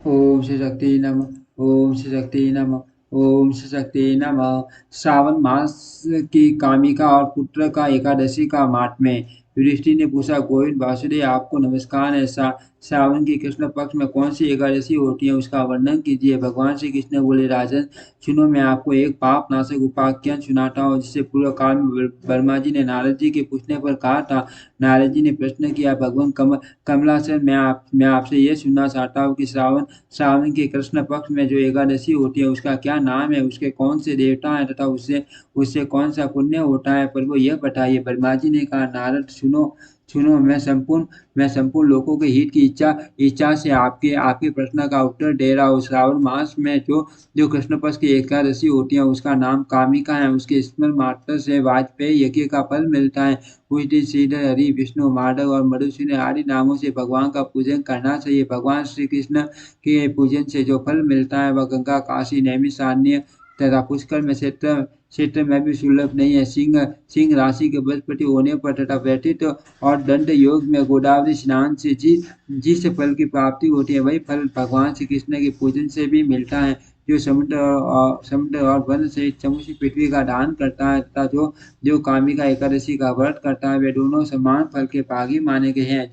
ओम श्री शक्ति नमः। ओम श्री शक्ति नमः। ओम श्री शक्ति नमः। श्रावण मास की कामिका और पुत्र का एकादशी का महात्म्य। युधिष्ठिर ने पूछा, गोविंद वासुदेव, आपको नमस्कार है। श्रावण की कृष्ण पक्ष में कौन सी एकादशी होती है, उसका वर्णन कीजिए। भगवान श्री कृष्ण बोले, राजन सुनो, मैं आपको एक पाप नाशक उपाख्यान सुनाता हूँ, जिसे पूर्व काल में वर्मा जी ने नारद जी के पूछने पर कहा था। नारद जी ने प्रश्न किया, भगवान कमलासन, मैं आपसे ये सुनना चाहता हूँ कि श्रावण के कृष्ण पक्ष में जो एकादशी होती है, उसका क्या नाम है, उसके कौन से देवता हैं, तथा उससे उससे कौन सा पुण्य होता है, प्रभु यह बताइए। ब्रह्मा जी ने कहा, नारद सुनो सुनो, मैं संपूर्ण लोगों के हित की इच्छा इच्छा से आपके आपके प्रश्न का उत्तर दे रहा हूँ। श्रावण मास में जो जो कृष्ण पक्ष की एकादशी होती है, उसका नाम कामिका है। उसके स्मरण मात्र से वाजपेयी यज्ञ का फल मिलता है। उस दिन श्रीधर, हरि, विष्णु, माधव और मधुसूदन आदि नामों से भगवान का पूजन करना चाहिए। भगवान श्री कृष्ण के पूजन से जो फल मिलता है, वह गंगा, काशी, नैमिषारण्य तथा पुष्कर में क्षेत्र में भी सुलभ नहीं है। सिंह सिंह राशि के बृहस्पति होने पर तथा व्यतीत और दंड योग में गोदावरी स्नान से जिस फल की प्राप्ति होती है, वही फल भगवान श्री कृष्ण के पूजन से भी मिलता है। जो समुद्र और वन से चमुची पृथ्वी का दान करता है, तथा जो जो कामिका एकादशी का व्रत करता है, वे दोनों समान फल के भागी माने गए हैं।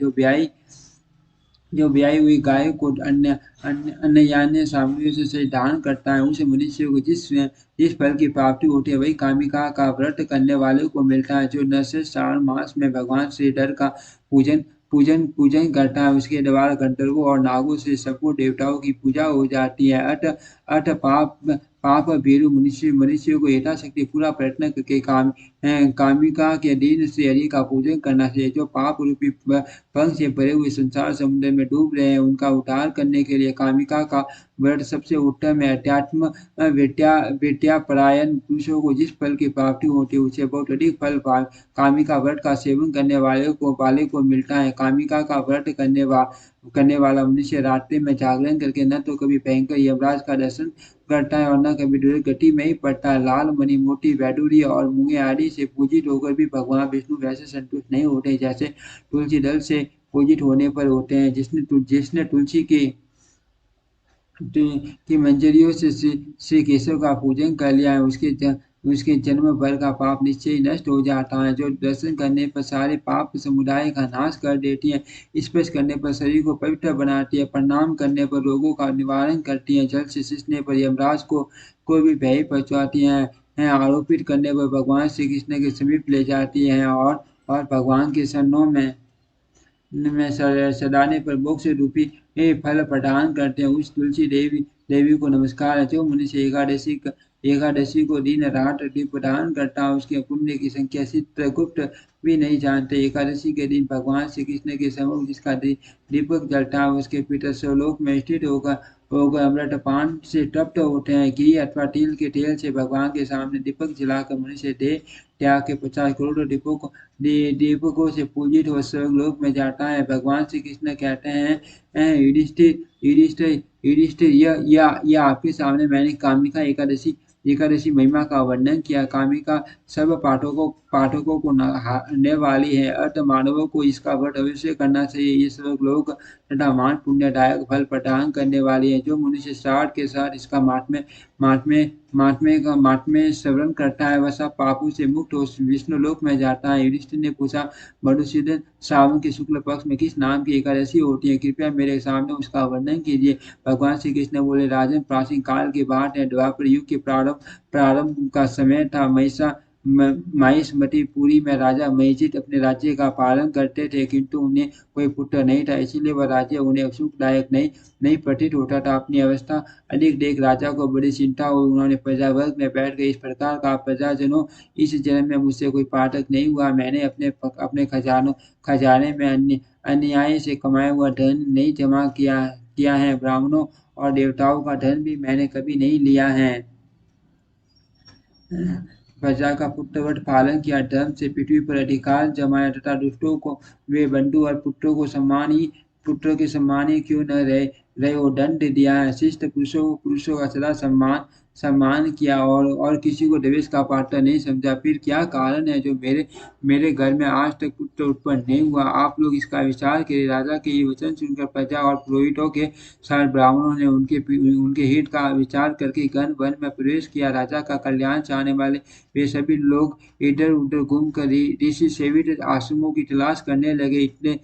जो ब्याई हुई गाय को अन्य अन्य अन्य यान्य सामग्रियों से दान करता है, उस मनुष्य को जिस फल की प्राप्ति होती है, वही कामिका का व्रत करने वाले को मिलता है। जो न से श्रावण मास में भगवान श्रीधर का पूजन पूजन पूजन करता है, उसके द्वारा गंधर्वों और नागों से संपूर्ण देवताओं की पूजा हो जाती है। अत अत पाप भीरु मनुष्य मनुष्य को यथाशक्ति पूरा प्रयत्न करके कामिका के दिन श्री हरि का पूजन करना चाहिए। जो पाप रूपी पंख से भरे हुए संसार समुद्र में डूब रहे हैं, उनका उद्धार करने के लिए कामिका का व्रत सबसे उत्तम है। अध्यात्म विद्या परायण पुरुषों को जिस फल की प्राप्ति होती है, उसे बहुत अधिक फल कामिका व्रत का सेवन करने वाले को मिलता है। कामिका का व्रत करने वाला मनुष्य रात्रि में जागरण करके न तो कभी भयंकर यमराज का दर्शन करता है और न कभी दुर्गति में ही पड़ता है। लाल मणि, मोती, वैडूर्य और मूंगे आदि से पूजित होकर भी भगवान विष्णु वैसे संतुष्ट नहीं होते, जैसे तुलसी दल से पूजित होने पर होते हैं। जिसने तुलसी की मंजरियों से श्री केशव का पूजन कर लिया है, उसके जन्म भर का पाप निश्चय ही नष्ट हो जाता है। जो दर्शन करने पर सारे पाप समुदाय का नाश कर देती है, स्पर्श करने पर शरीर को पवित्र बनाती है, प्रणाम करने पर रोगों का निवारण करती है, जल से सींचने पर यमराज को भी भय पहुंचाती है, आरोपित करने पर भगवान श्री कृष्ण के समीप ले जाती है, और भगवान के शरणों में सदाने पर मोक्ष रूपी फल प्रदान करते हैं। उस तुलसी देवी देवी को नमस्कार है। जो मनुष्य एकादशी को दिन रात दीप प्रदान करता है, उसके पुण्य की संख्या चित्रगुप्त भी नहीं जानते। एकादशी के दिन भगवान श्री कृष्ण के सम्मुख जिसका दीपक जलता है, उसके पितर स्वलोक में स्थित होकर अमृत पान से तृप्त होते हैं। घी अथवा तिल के तेल से भगवान के सामने दीपक जलाकर मनुष्य देह त्याग के 50 करोड़ दीपकों से पूजित हो स्वर्गलोक में जाता है। भगवान श्री कृष्ण कहते हैं, युधिष्ठिर युधिष्ठिर युधिष्ठिर, यह आपके सामने मैंने कामिका एकादशी एकादशी महिमा का वर्णन किया। कामिका सब पाठकों को नहाने वाली है, अतः मानवों को इसका व्रत अवश्य करना चाहिए। ये सब लोग तथा मान पुण्यदायक फल प्रदान करने वाली है। जो मनुष्य श्राद्ध के साथ इसका महात्म्य श्रवण करता है, वह सब पापों से मुक्त हो विष्णु लोक में जाता है। युधिष्ठिर ने पूछा, मधुसूदन, श्रावण के शुक्ल पक्ष में किस नाम की एकादशी होती है, कृपया मेरे सामने उसका वर्णन कीजिए। भगवान श्री कृष्ण बोले, राजन, प्राचीन काल की बात है। द्वापर युग के प्रारंभ का समय था। महिष्मतिपुरी में राजा महिजित अपने राज्य का पालन करते थे, किंतु उन्हें कोई पुत्र नहीं था, इसीलिए वह राज्य उन्हें सुखदायक नहीं प्रतीत होता था। अपनी अवस्था अधिक देख राजा को बड़ी चिंता हुई। उन्होंने प्रजावर्ग में बैठ गए इस प्रकार का, प्रजाजनों, इस जन्म में मुझसे कोई पाठक नहीं हुआ। मैंने अपने खजाने में अन्याय से कमाया हुआ धन नहीं जमा किया है। ब्राह्मणों और देवताओं का धन भी मैंने कभी नहीं लिया है। प्रजा का पुत्रवत पालन किया, धर्म से पृथ्वी पर अधिकार जमाया, तथा दुष्टों को वे बंधु और पुत्रों के सम्मान ही क्यों न रहे रहे वो दंड दिया है। शिष्ट पुरुषों का सदा सम्मान सम्मान किया और किसी को देवेश का पात्र नहीं समझा। फिर क्या कारण है जो मेरे मेरे घर में आज तक पुत्र उत्पन्न नहीं हुआ? आप लोग इसका विचार करें। राजा के ये वचन सुनकर प्रजा और पुरोहितों के सारे ब्राह्मणों ने उनके हित का विचार करके घन वन में प्रवेश किया। राजा का कल्याण चाहने वाले वे सभी लोग इधर उधर घूम कर ऋषि सेवित आश्रमों की तलाश करने लगे। इतने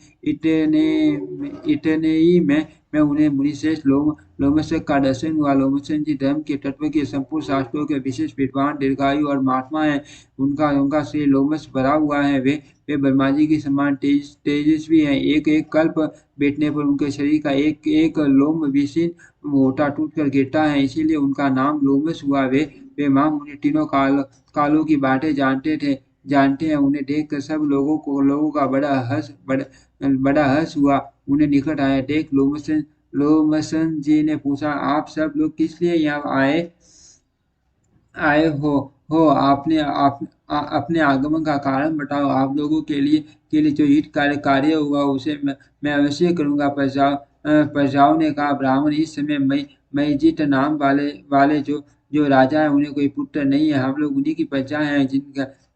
इतने ही में उन्हें मुनिश्रेष्ठ लोमशक का दर्शन हुआ। लोमशन जी धर्म के तत्व के संपूर्ण शास्त्रों के विशेष विद्वान, दीर्घायु और महात्मा है। उनका उनका श्री लोमश भरा हुआ है। वे ब्रह्मा जी के समान तेजस्वी हैं। एक एक कल्प बैठने पर उनके शरीर का एक एक लोम विशीर्ण मोटा टूट कर गिरता है, इसीलिए उनका नाम लोमश हुआ। वे महामुनि तीनों कालों की बातें जानते हैं। उन्हें देखकर सब लोगों का बड़ा हर्ष हुआ। उन्हें निकट आया देख लोमसन जी ने पूछा, आप सब लोग किस लिए यहाँ आए हो? अपने आगमन का कारण बताओ। आप लोगों के लिए जो हित कार्य होगा उसे मैं अवश्य करूँगा। प्रजाओं ने कहा, ब्राह्मण, इस समय मयजित नाम वाले जो राजा है उन्हें कोई पुत्र नहीं है। हम लोग उन्हीं की प्रजा हैं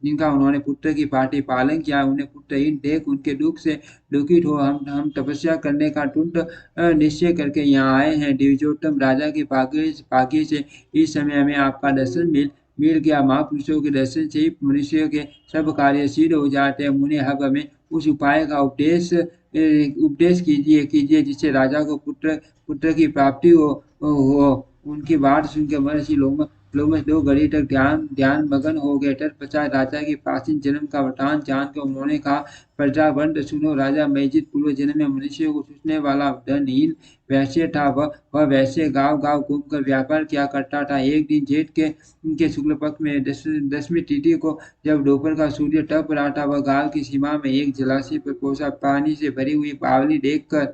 जिनका उन्होंने पुत्र की भांति पालन किया। उन्हें पुत्रहीन देख उनके दुख से दुखित हो हम तपस्या करने का तुरंत निश्चय करके यहाँ आए हैं। द्विजोत्तम राजा के भाग्य से इस समय हमें आपका दर्शन मिल गया। महापुरुषों के दर्शन से ही मनुष्य के सब कार्य सिद्ध हो जाते हैं। मुने अब हमें उस उपाय का उपदेश कीजिए जिससे राजा को पुत्र की प्राप्ति हो। उनकी बात सुनकर महर्षि लोमश 2 घड़ी तक ध्यान मगन हो गए। तत्पश्चात राजा के प्राचीन जन्म का वृतांत जानकर उन्होंने कहा, प्रजावंत सुनो। राजा मयजित पूर्व जन्म में मनुष्य को सूचने वाला धनहीन वैश्य था। वह वैश्य गांव घूमकर व्यापार किया करता था। एक दिन जेठ के शुक्ल पक्ष में दसवीं तिथि को जब दोपहर का सूर्य तप रहा था, वह गांव की सीमा में एक जलाशय पर पहुंचा। पानी से भरी हुई बावली देखकर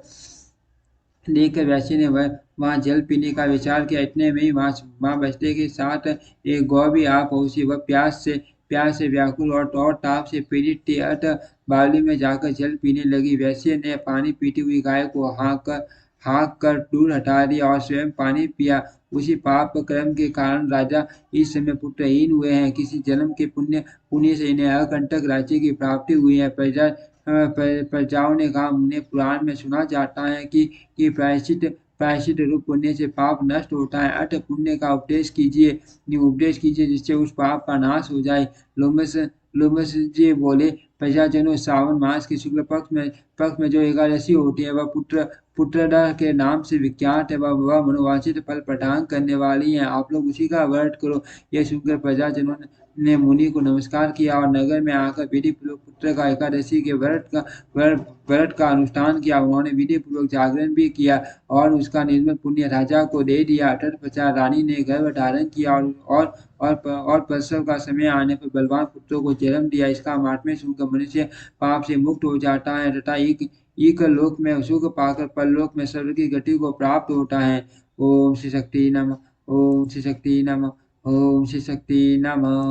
वैश्य ने वहाँ जल पीने का विचार किया। इतने में ही माँ बछड़े के साथ एक गौ भी आ पहुंची। वह प्यास से व्याकुल और ताप से पीड़ित थी। अतः बावली में जाकर जल पीने लगी। वैश्य ने पानी पीती हुई गाय को हाँक कर दूर हटा दिया और स्वयं पानी पिया। उसी पाप कर्म के कारण राजा इस समय पुत्रहीन हुए हैं। किसी जन्म के पुण्य से इन्हें अकंटक राज्य की प्राप्ति हुई है। प्रजाओं ने कहा, उन्हें पुराण में सुना जाता है कि प्रायश्चित रूप पुण्य से पाप नष्ट होता है। अतः पुण्य का उपदेश कीजिए जिससे उस पाप का नाश हो जाए। लोमस जी बोले, प्रजाजनों, श्रावण मास के शुक्ल पक्ष में जो एकादशी होती है वह पुत्रदा के नाम से विख्यात है। वह मनोवांछित फल प्रदान करने वाली है। आप लोग उसी का व्रत करो। यह सुनकर प्रजाजनों ने मुनि को नमस्कार किया और नगर में आकर विधि पूर्वक पुत्र का एकादशी के व्रत का अनुष्ठान किया। उन्होंने विधि पूर्वक जागरण भी किया और उसका निर्मल पुण्य राजा को दे दिया। तत्पश्चात रानी ने गर्भ धारण किया और प्रसव का समय आने पर बलवान पुत्रों को जन्म दिया। इसका महात्म्य सुनकर मनुष्य पाप से मुक्त हो जाता है तथा एक लोक में सुख पाकर परलोक में स्वर्ग की गति को प्राप्त होता है। ओम श्री शक्ति नमः। ओम श्री शक्ति नमः। ओम श्री शक्ति नमः।